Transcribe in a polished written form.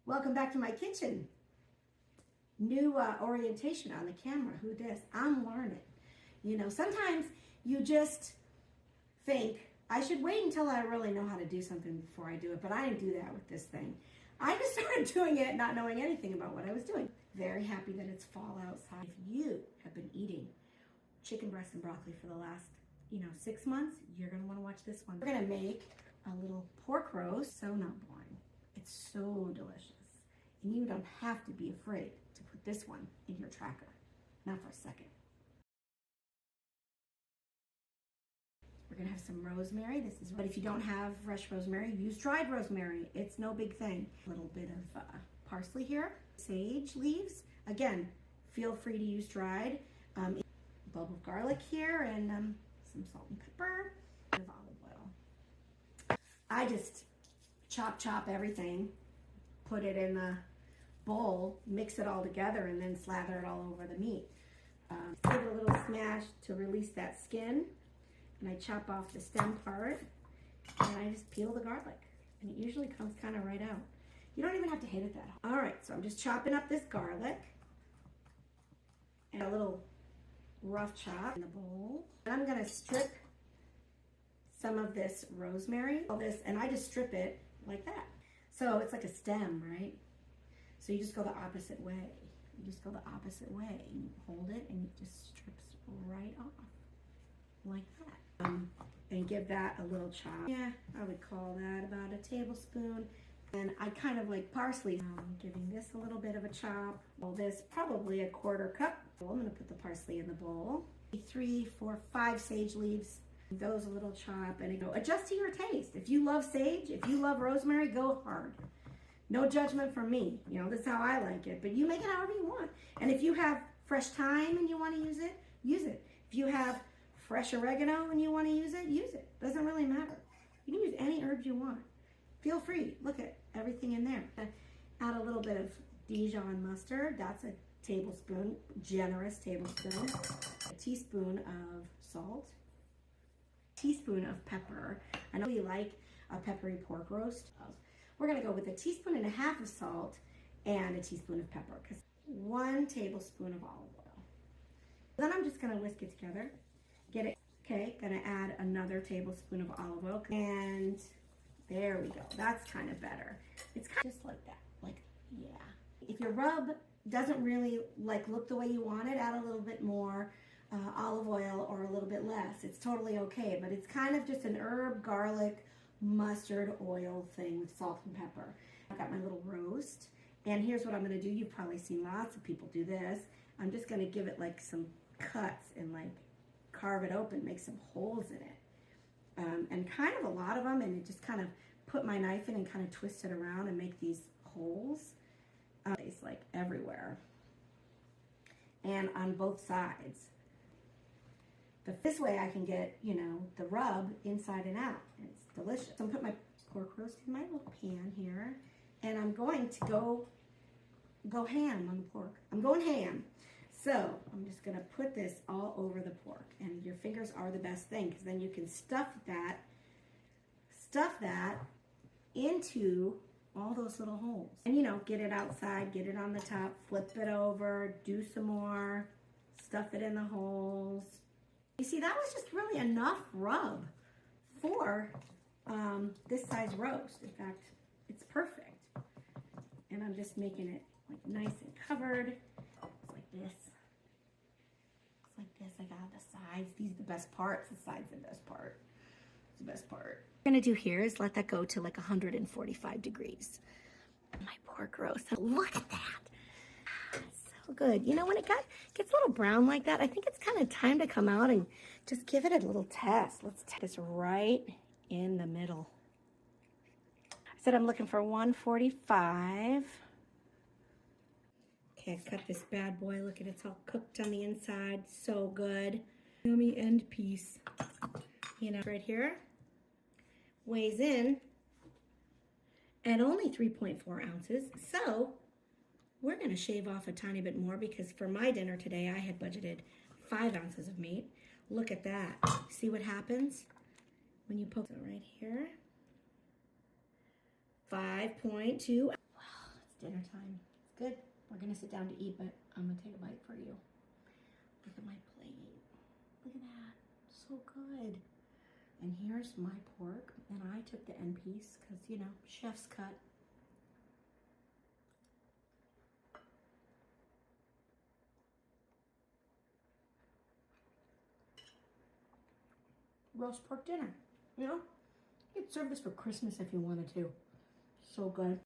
Welcome back to my kitchen. New orientation on the camera. Who dis? I'm learning. You know, sometimes you just think, I should wait until I really know how to do something before I do it, but I didn't do that with this thing. I just started doing it not knowing anything about what I was doing. Very happy that it's fall outside. If you have been eating chicken breast and broccoli for the last, 6 months, you're gonna wanna watch this one. We're gonna make a little pork roast. So not boring. It's so delicious. And you don't have to be afraid to put this one in your tracker. Not for a second. We're gonna have some rosemary. But if you don't have fresh rosemary, use dried rosemary. It's no big thing. A little bit of parsley here. Sage leaves. Again, feel free to use dried. A bulb of garlic here and some salt and pepper. And olive oil. I just chop everything, put it in the bowl, mix it all together, and then slather it all over the meat. Give it a little smash to release that skin. And I chop off the stem part, and I just peel the garlic. And it usually comes kind of right out. You don't even have to hit it that hard. All right, so I'm just chopping up this garlic. And a little rough chop in the bowl. And I'm gonna strip some of this rosemary, all this, and I just strip it like that. So it's like a stem, right? So you just go the opposite way. You just go the opposite way. You hold it and it just strips right off. Like that. And give that a little chop. Yeah, I would call that about a tablespoon. And I kind of like parsley. Giving this a little bit of a chop. Well, this probably a quarter cup. I'm gonna put the parsley in the bowl. 3, 4, 5 sage leaves. Those a little chop, and adjust to your taste. If you love sage, if you love rosemary, go hard. No judgment from me. This is how I like it, but you make it however you want. And if you have fresh thyme and you want to use it, use it. If you have fresh oregano and you want to use it, use it. Doesn't really matter. You can use any herbs you want. Feel free. Look at everything in there. Add a little bit of Dijon mustard. That's a tablespoon, generous tablespoon. A teaspoon of salt. Teaspoon of pepper. I know you like a peppery pork roast. We're gonna go with a teaspoon and a half of salt and a teaspoon of pepper, because 1 tablespoon of olive oil. Then I'm just gonna whisk it together. Get it, okay, gonna add another tablespoon of olive oil, and there we go. That's kind of better. It's kind of just like that, yeah. If your rub doesn't really look the way you want it, add a little bit more olive oil or a little bit less. It's totally okay, but it's kind of just an herb, garlic, mustard oil thing with salt and pepper. I've got my little roast, and here's what I'm gonna do. You've probably seen lots of people do this. I'm just gonna give it some cuts and carve it open, make some holes in it. And kind of a lot of them, and just kind of put my knife in and kind of twist it around and make these holes. It's everywhere. And on both sides. This way I can get, the rub inside and out. It's delicious. So I'm going to put my pork roast in my little pan here, and I'm going to go ham on the pork. I'm going ham. So I'm just going to put this all over the pork, and your fingers are the best thing, because then you can stuff that into all those little holes. And get it outside, get it on the top, flip it over, do some more, stuff it in the holes. You see, that was just really enough rub for this size roast. In fact, it's perfect. And I'm just making it nice and covered. It's like this. It's like this. I got the sides. These are the best parts. The sides are the best part. It's the best part. What I'm gonna do here is let that go to 145 degrees. My pork roast. Look at that. So good. When it gets a little brown like that, I think it's kind of time to come out and just give it a little test. Let's test this right in the middle. I said I'm looking for 145. Okay, I've cut this bad boy. Look at it, it's all cooked on the inside. So good. Yummy end piece. Right here. Weighs in at only 3.4 ounces. So we're going to shave off a tiny bit more, because for my dinner today, I had budgeted 5 ounces of meat. Look at that. See what happens when you poke it right here? 5.2. Wow, dinner time. It's good. We're gonna sit down to eat, but I'm gonna take a bite for you. Look at my plate. Look at that. So good. And here's my pork, and I took the end piece because, you know, chef's cut. Roast pork dinner, you know? You could serve this for Christmas if you wanted to. So good.